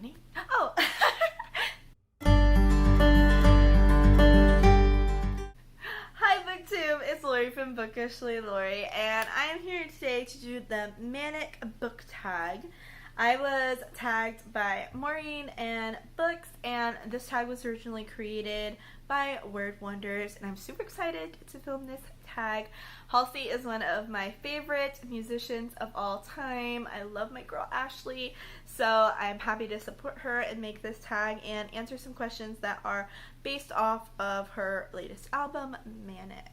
funny? Oh! Hi BookTube, it's Lori from Bookishly Lori, and I am here today to do the Manic Book Tag. I was tagged by Maureen and Books, and this tag was originally created by Word Wonders, and I'm super excited to film this tag. Halsey is one of my favorite musicians of all time. I love my girl Ashley, so I'm happy to support her and make this tag and answer some questions that are based off of her latest album, Manic.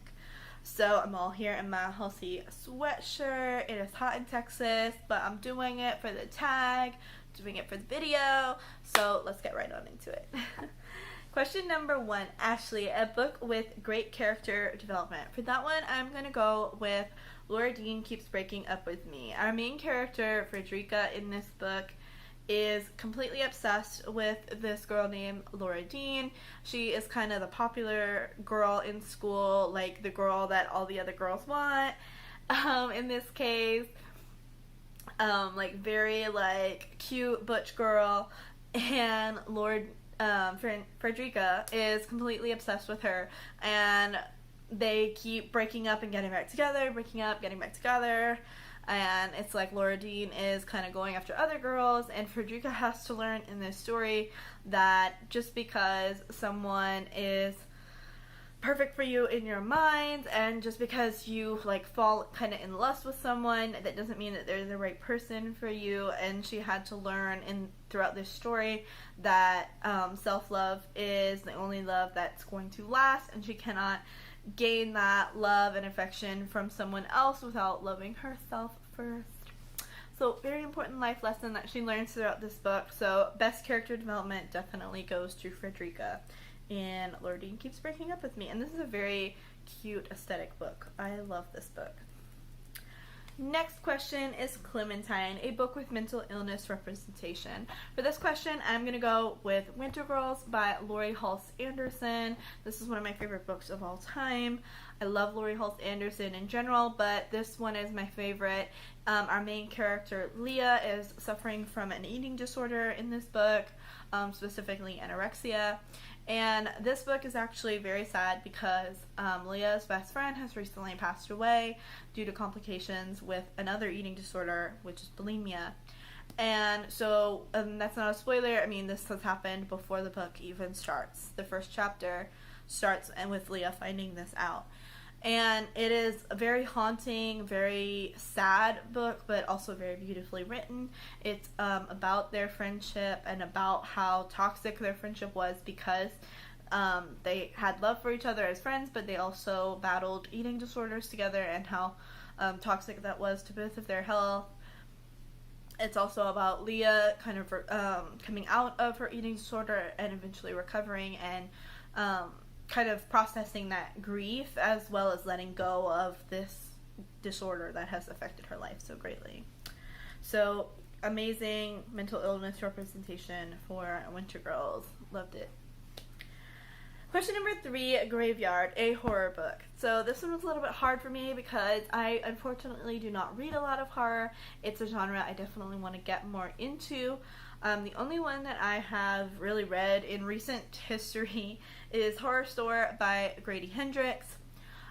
So I'm all here in my Halsey sweatshirt. It is hot in Texas, but I'm doing it for the tag, doing it for the video, so let's get right on into it. Question number 1, Ashley, a book with great character development. For that one, I'm going to go with Laura Dean Keeps Breaking Up With Me. Our main character, Frederica, in this book is completely obsessed with this girl named Laura Dean. She is kind of the popular girl in school, like the girl that all the other girls want. In this case, like very like cute butch girl, and Frederica is completely obsessed with her, and they keep breaking up and getting back together, breaking up, getting back together, and it's like Laura Dean is kind of going after other girls, and Frederica has to learn in this story that just because someone is perfect for you in your mind, and just because you like fall kind of in lust with someone, that doesn't mean that they're the right person for you. And she had to learn throughout this story that self-love is the only love that's going to last, and she cannot gain that love and affection from someone else without loving herself first. So very important life lesson that she learns throughout this book. So best character development definitely goes to Frederica. And Laura Dean Keeps Breaking Up With Me. And this is a very cute aesthetic book. I love this book. Next question is Clementine, a book with mental illness representation. For this question, I'm going to go with Winter Girls by Laurie Halse Anderson. This is one of my favorite books of all time. I love Laurie Halse Anderson in general, but this one is my favorite. Our main character, Leah, is suffering from an eating disorder in this book, specifically anorexia. And this book is actually very sad because Leah's best friend has recently passed away due to complications with another eating disorder, which is bulimia. And so that's not a spoiler. I mean, this has happened before the book even starts. The first chapter starts with Leah finding this out. And it is a very haunting, very sad book, but also very beautifully written. It's about their friendship and about how toxic their friendship was because they had love for each other as friends, but they also battled eating disorders together, and how toxic that was to both of their health. It's also about Leah kind of coming out of her eating disorder and eventually recovering, and kind of processing that grief, as well as letting go of this disorder that has affected her life so greatly. So amazing mental illness representation for Winter Girls. Loved it. Question number 3, Graveyard, a horror book. So this one was a little bit hard for me because I unfortunately do not read a lot of horror. It's a genre I definitely want to get more into. The only one that I have really read in recent history is Horror Store by Grady Hendrix.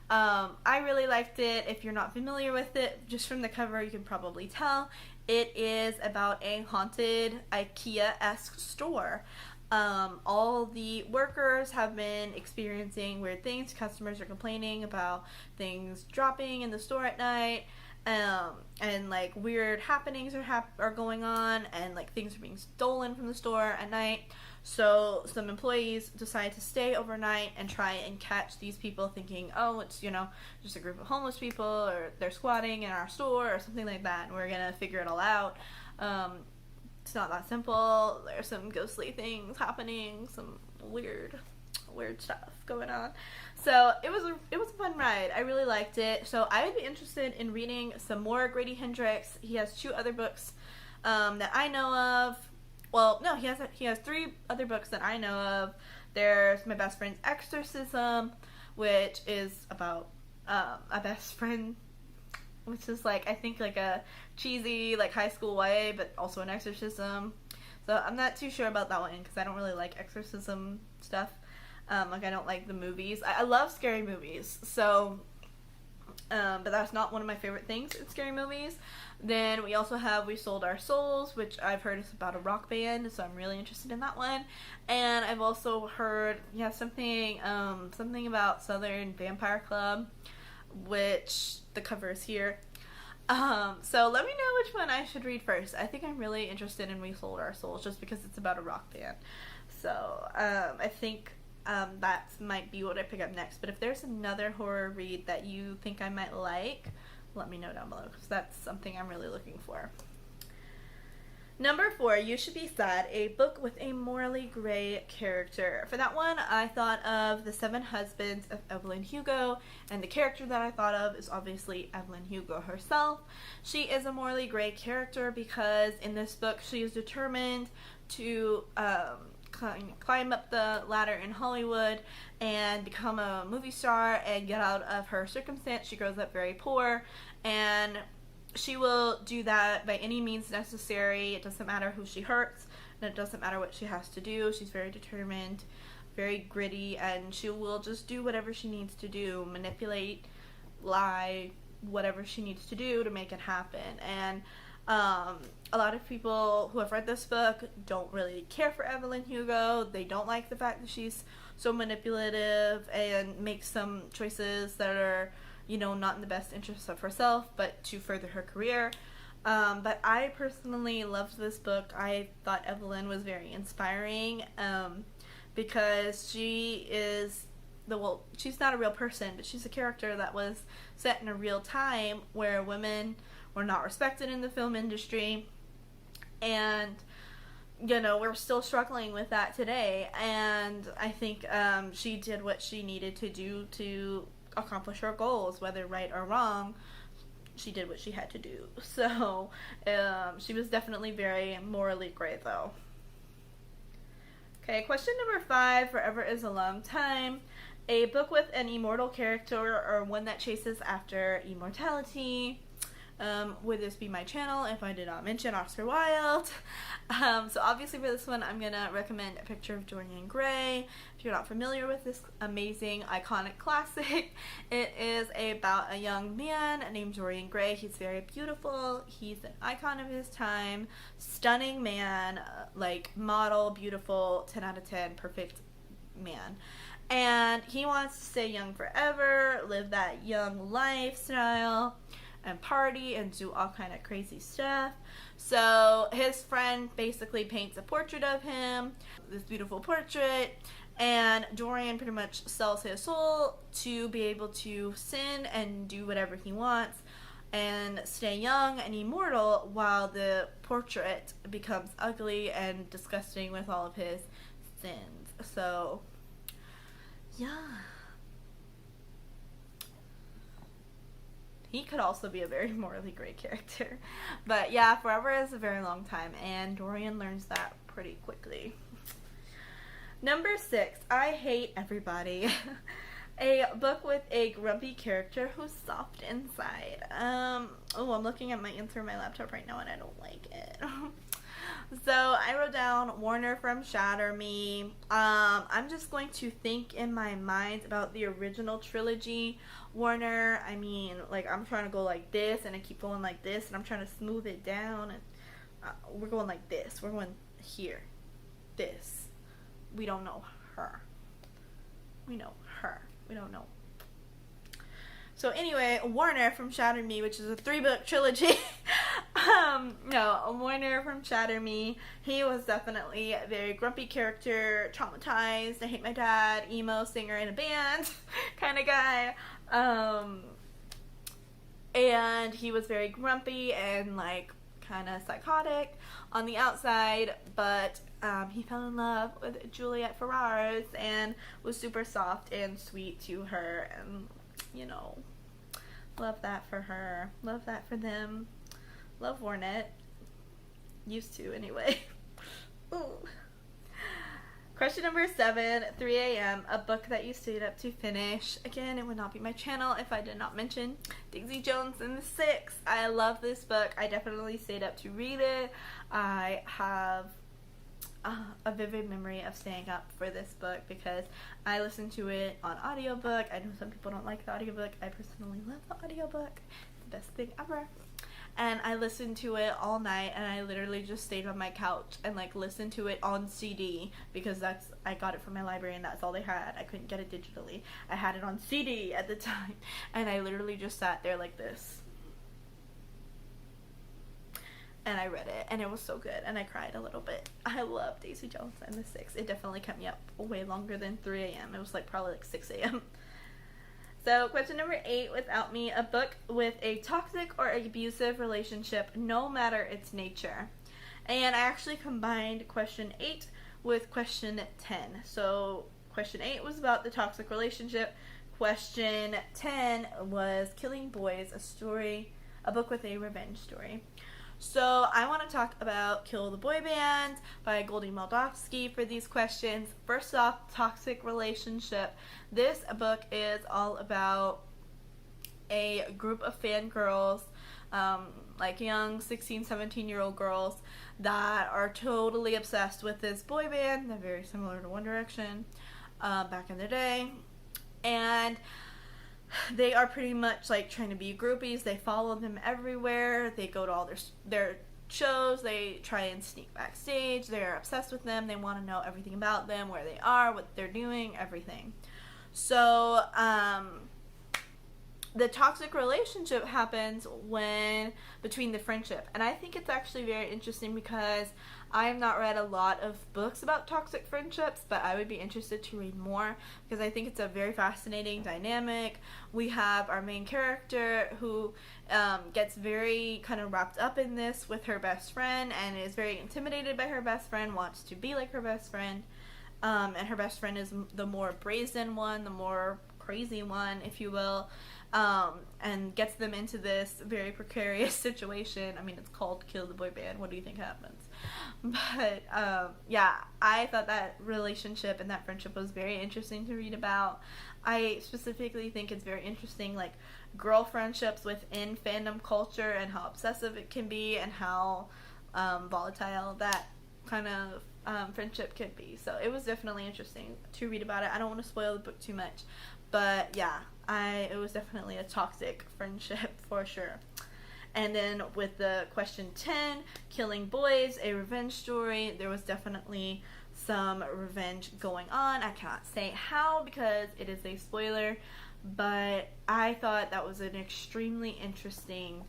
I really liked it. If you're not familiar with it, just from the cover you can probably tell. It is about a haunted IKEA-esque store. All the workers have been experiencing weird things. Customers are complaining about things dropping in the store at night. And like weird happenings are going on, and like things are being stolen from the store at night. So some employees decide to stay overnight and try and catch these people, thinking, oh, it's, you know, just a group of homeless people, or they're squatting in our store or something like that, and we're gonna figure it all out. It's not that simple. There's some ghostly things happening, some weird stuff going on. So it was a fun ride. I really liked it. So I would be interested in reading some more Grady Hendrix. He has 2 other books that I know of. Well, no, he has 3 other books that I know of. There's My Best Friend's Exorcism, which is about a best friend, which is like, I think like a cheesy like high school YA, but also an exorcism. So I'm not too sure about that one because I don't really like exorcism stuff. Like, I don't like the movies. I love scary movies, so, but that's not one of my favorite things in scary movies. Then we also have We Sold Our Souls, which I've heard is about a rock band, so I'm really interested in that one. And I've also heard, something about Southern Vampire Club, which the cover is here. So let me know which one I should read first. I think I'm really interested in We Sold Our Souls just because it's about a rock band. So, I think that might be what I pick up next. But if there's another horror read that you think I might like, let me know down below because that's something I'm really looking for. Number 4, You Should Be Sad, a book with a morally gray character. For that one, I thought of The Seven Husbands of Evelyn Hugo, and the character that I thought of is obviously Evelyn Hugo herself. She is a morally gray character because in this book she is determined to climb up the ladder in Hollywood and become a movie star and get out of her circumstance. She grows up very poor, and she will do that by any means necessary. It doesn't matter who she hurts, and it doesn't matter what she has to do. She's very determined, very gritty, and she will just do whatever she needs to do, manipulate, lie, whatever she needs to do to make it happen. And a lot of people who have read this book don't really care for Evelyn Hugo. They don't like the fact that she's so manipulative and makes some choices that are, not in the best interest of herself, but to further her career. But I personally loved this book. I thought Evelyn was very inspiring because she is she's not a real person, but she's a character that was set in a real time where women were not respected in the film industry, and we're still struggling with that today. And I think she did what she needed to do to accomplish her goals, whether right or wrong. She did what she had to do. So she was definitely very morally gray, though. Okay, question number 5, Forever is a Long Time. A book with an immortal character or one that chases after immortality. Would this be my channel if I did not mention Oscar Wilde? So obviously for this one, I'm going to recommend A Picture of Dorian Gray. If you're not familiar with this amazing, iconic classic, it is about a young man named Dorian Gray. He's very beautiful. He's an icon of his time. Stunning man, like model, beautiful, 10 out of 10, perfect man. And he wants to stay young forever, live that young lifestyle, and party and do all kind of crazy stuff. So his friend basically paints a portrait of him, this beautiful portrait, and Dorian pretty much sells his soul to be able to sin and do whatever he wants and stay young and immortal while the portrait becomes ugly and disgusting with all of his sins. So yeah, he could also be a very morally gray character. But yeah, Forever is a very long time, and Dorian learns that pretty quickly. Number 6, I Hate Everybody. A book with a grumpy character who's soft inside. I'm looking at my answer on my laptop right now and I don't like it. So I wrote down Warner from Shatter Me. I'm just going to think in my mind about the original trilogy. Warner, I mean, like, I'm trying to go like this and I keep going like this and I'm trying to smooth it down, and we're going like this. We're going here. This. We don't know her. We know her. We don't know. So anyway, Warner from Shatter Me, which is a 3-book trilogy. Warner from Shatter Me. He was definitely a very grumpy character, traumatized, I hate my dad, emo singer in a band kind of guy. And he was very grumpy and like kind of psychotic on the outside, but he fell in love with Juliette Ferrars and was super soft and sweet to her, and love that for her, love that for them, love Warnet, used to anyway. Ooh. Question number 7, 3 a.m., a book that you stayed up to finish. Again, it would not be my channel if I did not mention Daisy Jones and the Six. I love this book. I definitely stayed up to read it. I have a vivid memory of staying up for this book because I listened to it on audiobook. I know some people don't like the audiobook. I personally love the audiobook. It's the best thing ever. And I listened to it all night, and I literally just stayed on my couch and like listened to it on CD because I got it from my library and that's all they had. I couldn't get it digitally. I had it on CD at the time, and I literally just sat there like this. And I read it, and it was so good, and I cried a little bit. I love Daisy Jones and the Six. It definitely kept me up way longer than 3 a.m. It was like probably like 6 a.m. So question number 8, Without Me, a book with a toxic or abusive relationship, no matter its nature. And I actually combined question 8 with question 10. So question 8 was about the toxic relationship. Question 10 was Killing Boys, a book with a revenge story. So I want to talk about Kill the Boy Band by Goldie Moldavsky for these questions. First off, toxic relationship. This book is all about a group of fangirls, like young 16, 17-year-old girls that are totally obsessed with this boy band. They're very similar to One Direction back in the day. And they are pretty much like trying to be groupies. They follow them everywhere. They go to all their shows. They try and sneak backstage. They're obsessed with them. They want to know everything about them, where they are, what they're doing, everything. So the toxic relationship happens between the friendship. And I think it's actually very interesting because I have not read a lot of books about toxic friendships, but I would be interested to read more because I think it's a very fascinating dynamic. We have our main character who gets very kind of wrapped up in this with her best friend and is very intimidated by her best friend, wants to be like her best friend, and her best friend is the more brazen one, the more crazy one, if you will, and gets them into this very precarious situation. I mean, it's called Kill the Boy Band. What do you think happens? But yeah, I thought that relationship and that friendship was very interesting to read about. I specifically think it's very interesting, like girl friendships within fandom culture and how obsessive it can be and how volatile that kind of friendship can be. So it was definitely interesting to read about it. I don't want to spoil the book too much, but yeah, it was definitely a toxic friendship for sure. And then with the question 10, Killing Boys, a revenge story, there was definitely some revenge going on. I cannot say how because it is a spoiler, but I thought that was an extremely interesting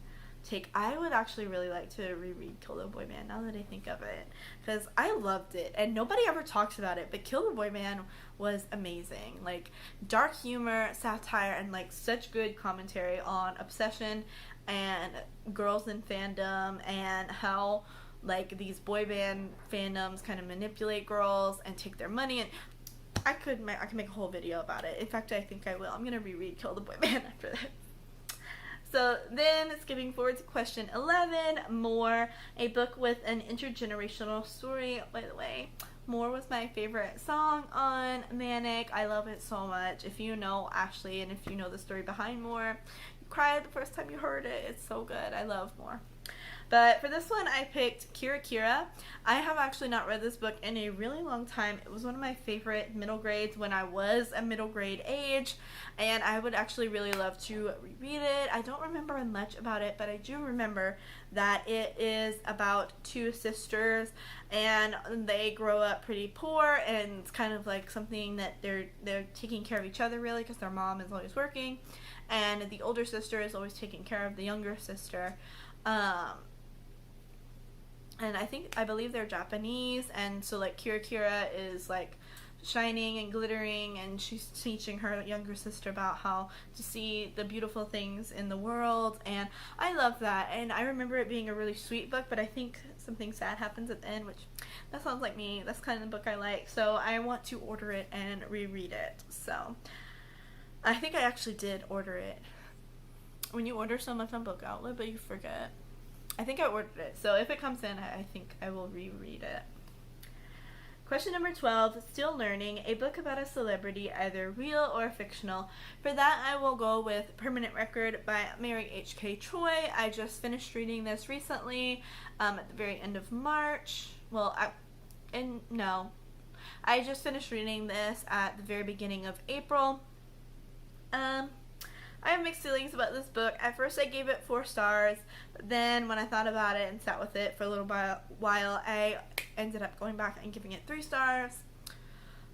take. I would actually really like to reread Kill the Boy Band now that I think of it because I loved it and nobody ever talks about it, but Kill the Boy Band was amazing. Like dark humor, satire, and like such good commentary on obsession and girls in fandom and how like these boy band fandoms kind of manipulate girls and take their money. And I can make a whole video about it. In fact, I think I will. I'm gonna reread Kill the Boy Band after this. So then skipping forward to question 11, More, a book with an intergenerational story. By the way, More was my favorite song on Manic. I love it so much. If you know Ashley and if you know the story behind More, cried the first time you heard it. It's so good. I love More. But for this one, I picked Kira Kira. I have actually not read this book in a really long time. It was one of my favorite middle grades when I was a middle grade age, and I would actually really love to reread it. I don't remember much about it, but I do remember that it is about two sisters, and they grow up pretty poor, and it's kind of like something that they're taking care of each other really because their mom is always working, and the older sister is always taking care of the younger sister. And I believe they're Japanese, and so like Kira Kira is like shining and glittering, and she's teaching her younger sister about how to see the beautiful things in the world, and I love that. And I remember it being a really sweet book, but I think something sad happens at the end, which that sounds like me. That's kind of the book I like, so I want to order it and reread it. So I think I actually did order it. When you order so much on Book Outlet but you forget, I think I ordered it, so if it comes in, I think I will reread it. Question number 12, Still Learning, a book about a celebrity, either real or fictional. For that, I will go with Permanent Record by Mary H.K. Choi. I just finished reading this recently, at the very end of March. Well, And no, I just finished reading this at the very beginning of April. I have mixed feelings about this book. At first I gave it 4 stars, but then when I thought about it and sat with it for a little while, I ended up going back and giving it 3 stars.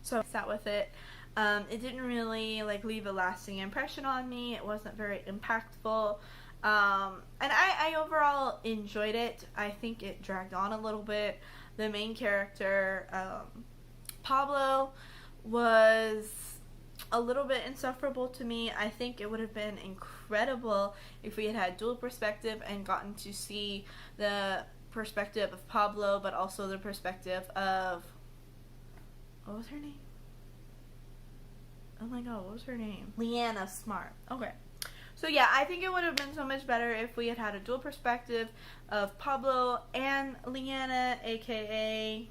So I sat with it. It didn't really leave a lasting impression on me. It wasn't very impactful. And I overall enjoyed it. I think it dragged on a little bit. The main character, Pablo, was a little bit insufferable to me. I think it would have been incredible if we had had dual perspective and gotten to see the perspective of Pablo, but also the perspective of, what was her name? Oh my god, what was her name? Leanna Smart. Okay. So yeah, I think it would have been so much better if we had had a dual perspective of Pablo and Leanna, aka,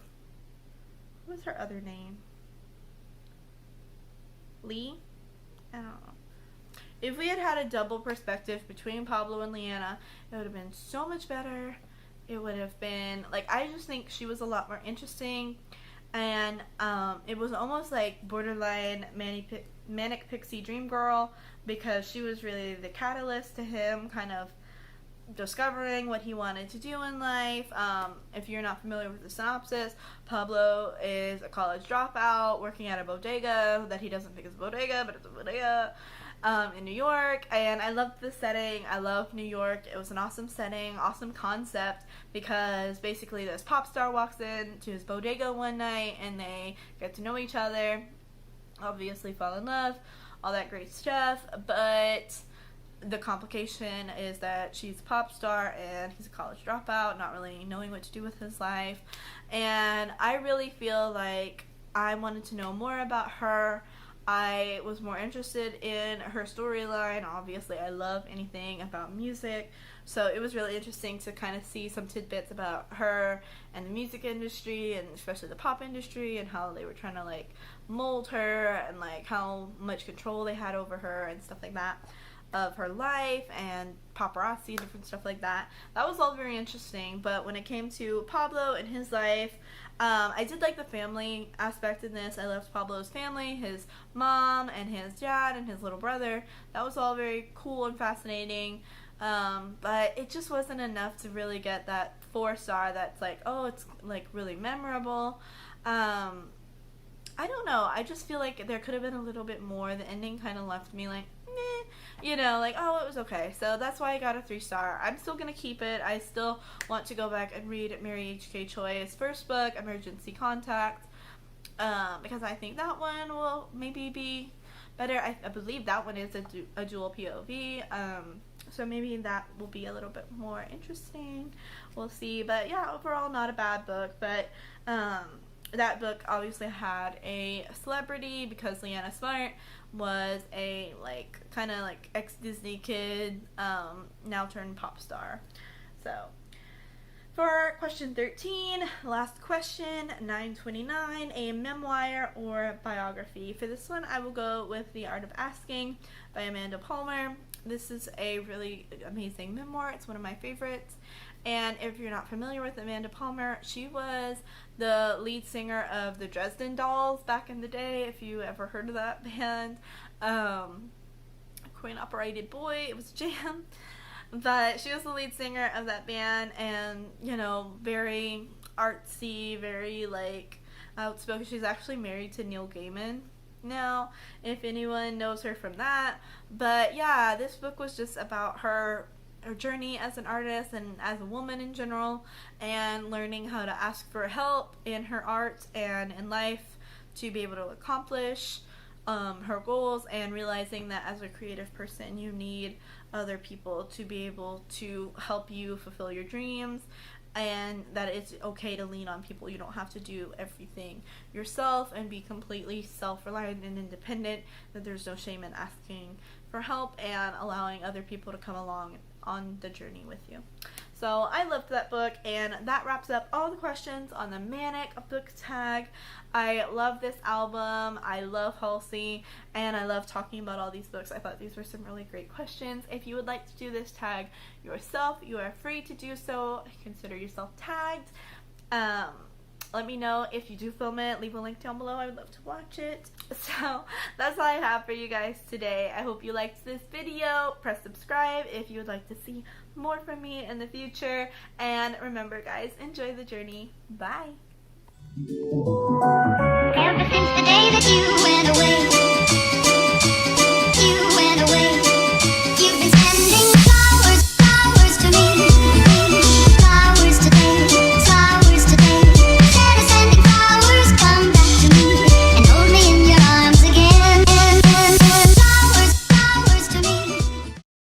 what was her other name? Lee? I don't know. If we had had a double perspective between Pablo and Leanna, it would have been so much better. It would have been, I just think she was a lot more interesting. And it was almost like borderline Manic Pixie Dream Girl, because she was really the catalyst to him kind of discovering what he wanted to do in life. If you're not familiar with the synopsis, Pablo is a college dropout working at a bodega that he doesn't think is a bodega, but it's a bodega in New York. And I loved the setting. I love New York. It was an awesome setting, awesome concept, because basically this pop star walks in to his bodega one night and they get to know each other, obviously fall in love, all that great stuff. But the complication is that she's a pop star and he's a college dropout, not really knowing what to do with his life. And I really feel like I wanted to know more about her. I was more interested in her storyline. Obviously, I love anything about music, so it was really interesting to kind of see some tidbits about her and the music industry, and especially the pop industry, and how they were trying to mold her, and how much control they had over her and stuff like that, of her life, and paparazzi, different stuff like that. That was all very interesting. But when it came to Pablo and his life, I did like the family aspect in this. I loved Pablo's family, his mom and his dad and his little brother. That was all very cool and fascinating. But it just wasn't enough to really get that 4-star that's it's really memorable. I don't know. I just feel like there could have been a little bit more. The ending kind of left me meh. Oh, it was okay. So that's why I got a 3-star. I'm still going to keep it. I still want to go back and read Mary H.K. Choi's first book, Emergency Contact, because I think that one will maybe be better. I believe that one is a dual POV, so maybe that will be a little bit more interesting. We'll see. But yeah, overall not a bad book, but that book obviously had a celebrity, because Leanna Smart was a kind of ex-Disney kid, now turned pop star. So for question 13, last question, 929, a memoir or biography. For this one, I will go with The Art of Asking by Amanda Palmer. This is a really amazing memoir. It's one of my favorites. And if you're not familiar with Amanda Palmer, she was the lead singer of the Dresden Dolls back in the day, if you ever heard of that band. Coin Operated Boy, it was a jam. But she was the lead singer of that band, and, very artsy, very, outspoken. She's actually married to Neil Gaiman now, if anyone knows her from that. But, yeah, this book was just about her journey as an artist and as a woman in general, and learning how to ask for help in her art and in life to be able to accomplish her goals, and realizing that as a creative person you need other people to be able to help you fulfill your dreams, and that it's okay to lean on people. You don't have to do everything yourself and be completely self-reliant and independent, that there's no shame in asking for help and allowing other people to come along on the journey with you. So I loved that book, and that wraps up all the questions on the Manic Book Tag. I love this album. I love Halsey, and I love talking about all these books. I thought these were some really great questions. If you would like to do this tag yourself, you are free to do so. Consider yourself tagged. Let me know if you do film it. Leave a link down below. I would love to watch it. So that's all I have for you guys today. I hope you liked this video. Press subscribe if you would like to see more from me in the future. And remember guys, enjoy the journey. Bye.